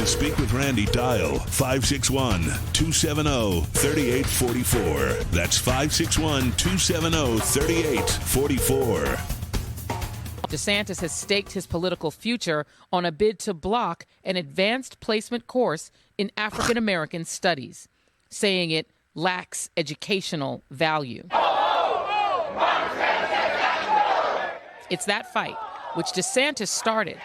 To speak with Randi, dial 561-270-3844. That's 561-270-3844. DeSantis has staked his political future on a bid to block an advanced placement course in African American studies, saying it lacks educational value. It's that fight, which DeSantis started,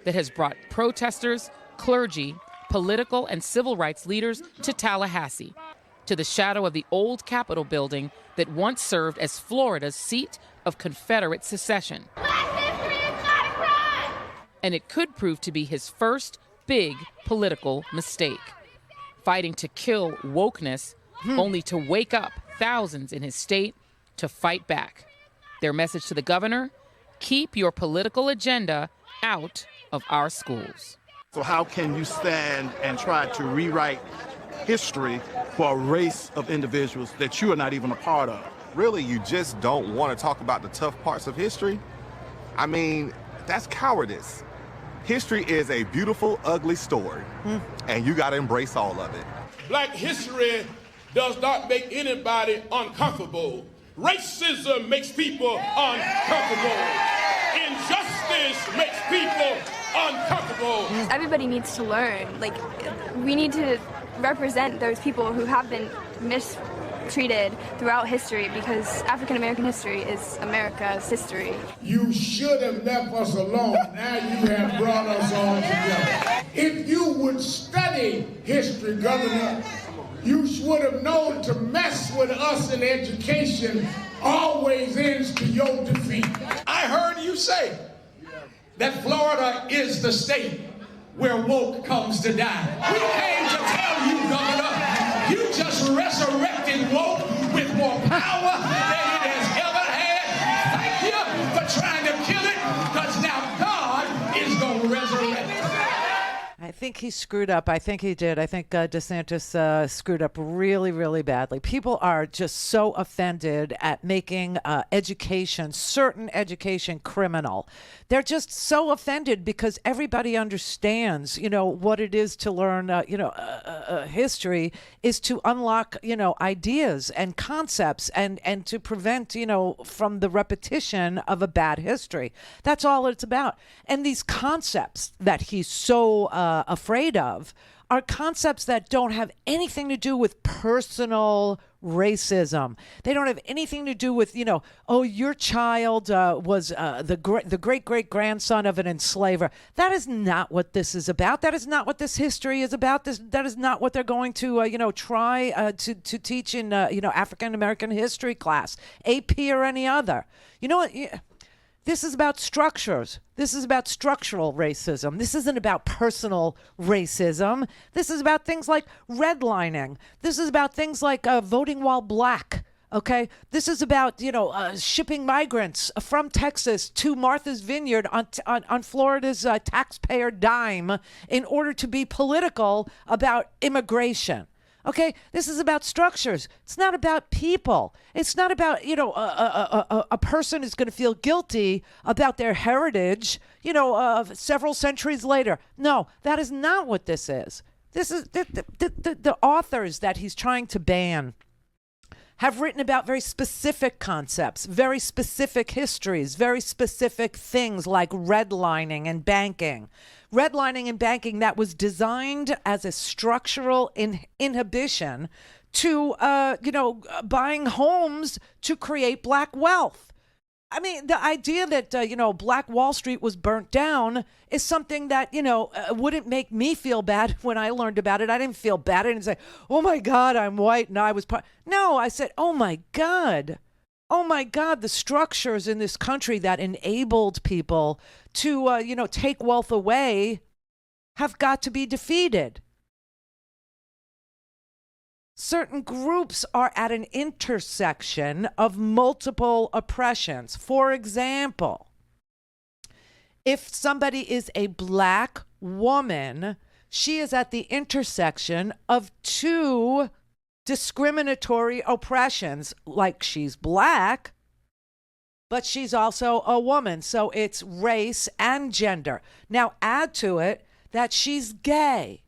that has brought protesters, clergy, political and civil rights leaders to Tallahassee, to the shadow of the old Capitol building that once served as Florida's seat of Confederate secession. And it could prove to be his first big political mistake. Fighting to kill wokeness, only to wake up thousands in his state to fight back. Their message to the governor: keep your political agenda out of our schools. So how can you stand and try to rewrite history for a race of individuals that you are not even a part of? Really, you just don't want to talk about the tough parts of history? I mean, that's cowardice. History is a beautiful, ugly story, and you got to embrace all of it. Black history does not make anybody uncomfortable. Racism makes people uncomfortable. Injustice makes people uncomfortable. Everybody needs to learn. Like, we need to represent those people who have been mistreated throughout history, because African American history is America's history. You should have left us alone. Now you have brought us all together. If you would study history, Governor, you would have known to mess with us in education always ends to your defeat. I heard you say that Florida is the state where woke comes to die. We came to tell you, Governor, you just resurrected woke with more power than it has ever had. Thank you for trying to kill it, because now God is going to resurrect it. I think he screwed up. I think he did. I think DeSantis screwed up really, really badly. People are just so offended at making education, certain education, criminal. They're just so offended because everybody understands, what it is to learn, history is to unlock, ideas and concepts and to prevent, from the repetition of a bad history. That's all it's about. And these concepts that he's so afraid of are concepts that don't have anything to do with personal racism. They don't have anything to do with, your child was the great-great-grandson of an enslaver. That is not what this is about. That is not what this history is about. That is not what they're going to, try to teach in, African-American history class, AP or any other. You know what? This is about structures. This is about structural racism. This isn't about personal racism. This is about things like redlining. This is about things like voting while black. Okay, this is about shipping migrants from Texas to Martha's Vineyard on Florida's taxpayer dime in order to be political about immigration. Okay, this is about structures. It's not about people. It's not about, a person is going to feel guilty about their heritage, several centuries later. No, that is not what this is. This is the authors that he's trying to ban have written about very specific concepts, very specific histories, very specific things like redlining and banking. Redlining and banking that was designed as a structural inhibition to, buying homes to create black wealth. I mean, the idea that, Black Wall Street was burnt down is something that, wouldn't make me feel bad when I learned about it. I didn't feel bad. I didn't say, oh, my God, I'm white and I was part. No, I said, oh, my God. Oh, my God, the structures in this country that enabled people to, take wealth away have got to be defeated. Certain groups are at an intersection of multiple oppressions. For example, if somebody is a black woman, she is at the intersection of two discriminatory oppressions, like she's black, but she's also a woman. So it's race and gender. Now add to it that she's gay.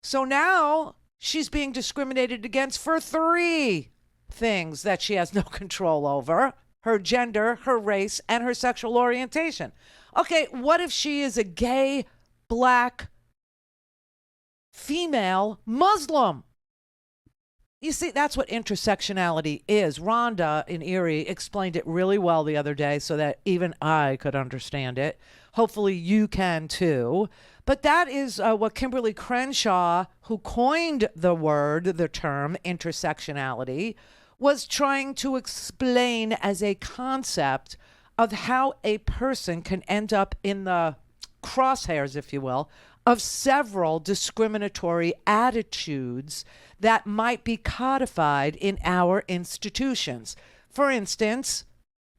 So now she's being discriminated against for 3 things that she has no control over: her gender, her race, and her sexual orientation. Okay, what if she is a gay, black, female Muslim? You see, that's what intersectionality is. Rhonda in Erie explained it really well the other day so that even I could understand it. Hopefully you can too. But that is what Kimberly Crenshaw, who coined the term intersectionality, was trying to explain as a concept of how a person can end up in the crosshairs, if you will, of several discriminatory attitudes that might be codified in our institutions. For instance,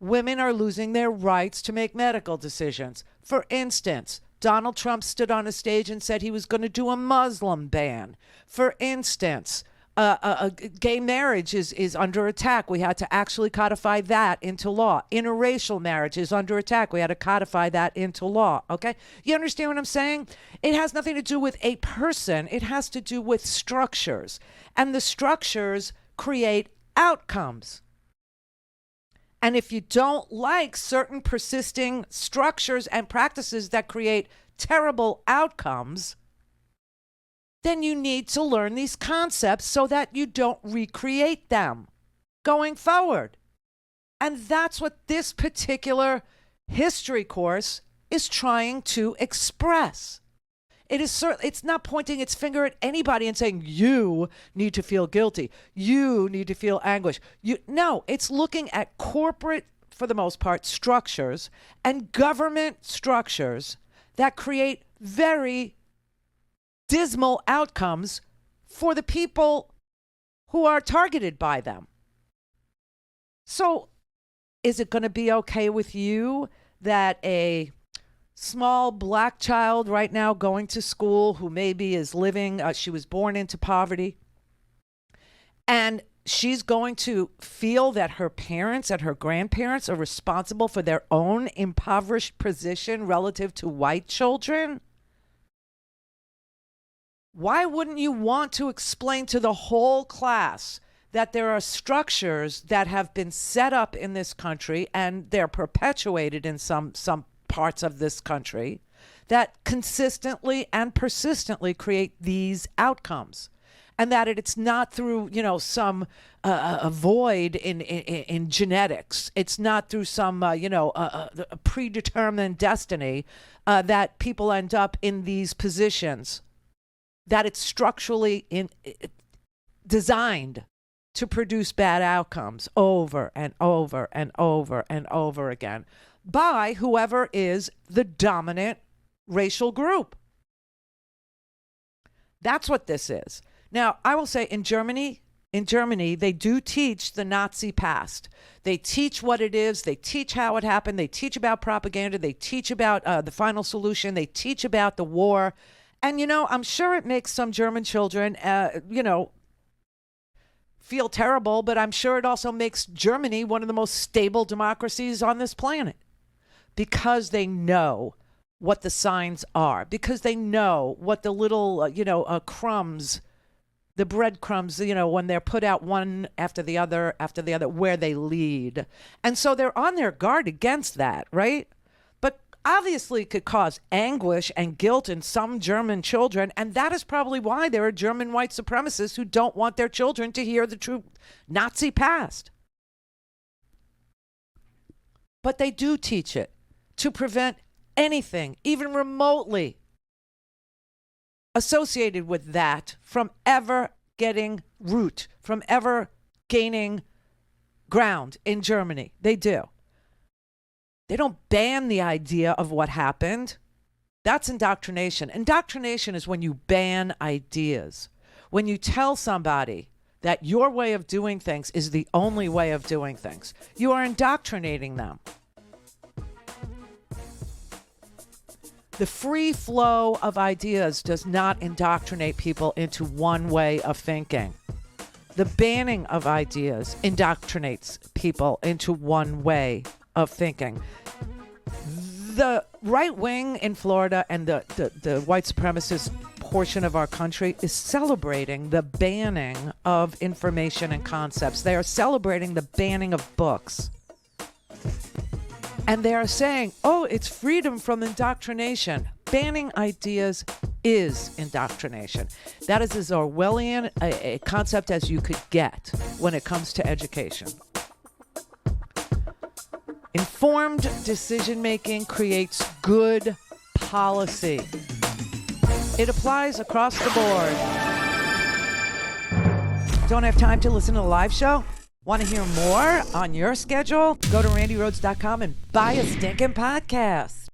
women are losing their rights to make medical decisions. For instance, Donald Trump stood on a stage and said he was going to do a Muslim ban. For instance, gay marriage is under attack. We had to actually codify that into law. Interracial marriage is under attack. We had to codify that into law. Okay? You understand what I'm saying? It has nothing to do with a person. It has to do with structures. And the structures create outcomes. And if you don't like certain persisting structures and practices that create terrible outcomes, then you need to learn these concepts so that you don't recreate them going forward. And that's what this particular history course is trying to express. It's not pointing its finger at anybody and saying, you need to feel guilty. You need to feel anguish. No, it's looking at corporate, for the most part, structures and government structures that create very dismal outcomes for the people who are targeted by them. So is it going to be okay with you that a small black child right now going to school who maybe is living, she was born into poverty, and she's going to feel that her parents and her grandparents are responsible for their own impoverished position relative to white children? Why wouldn't you want to explain to the whole class that there are structures that have been set up in this country, and they're perpetuated in some parts of this country, that consistently and persistently create these outcomes? And that it's not through, some a void in genetics. It's not through some, a predetermined destiny that people end up in these positions. That it's structurally designed to produce bad outcomes over and over and over and over again by whoever is the dominant racial group. That's what this is. Now, I will say in Germany, they do teach the Nazi past. They teach what it is. They teach how it happened. They teach about propaganda. They teach about the final solution. They teach about the war. And, I'm sure it makes some German children, feel terrible, but I'm sure it also makes Germany one of the most stable democracies on this planet because they know what the signs are, because they know what the little, crumbs, the breadcrumbs, when they're put out one after the other, where they lead. And so they're on their guard against that, right? But obviously it could cause anguish and guilt in some German children, and that is probably why there are German white supremacists who don't want their children to hear the true Nazi past. But they do teach it to prevent anything, even remotely associated with that, from ever getting root, from ever gaining ground in Germany. They do. They don't ban the idea of what happened. That's indoctrination. Indoctrination is when you ban ideas. When you tell somebody that your way of doing things is the only way of doing things. You are indoctrinating them. The free flow of ideas does not indoctrinate people into one way of thinking. The banning of ideas indoctrinates people into one way of thinking. The right wing in Florida and the white supremacist portion of our country is celebrating the banning of information and concepts. They are celebrating the banning of books. And they are saying, oh, it's freedom from indoctrination. Banning ideas is indoctrination. That is as Orwellian a concept as you could get when it comes to education. Informed decision-making creates good policy. It applies across the board. Don't have time to listen to the live show? Want to hear more on your schedule? Go to randyrhodes.com and buy a stinking podcast.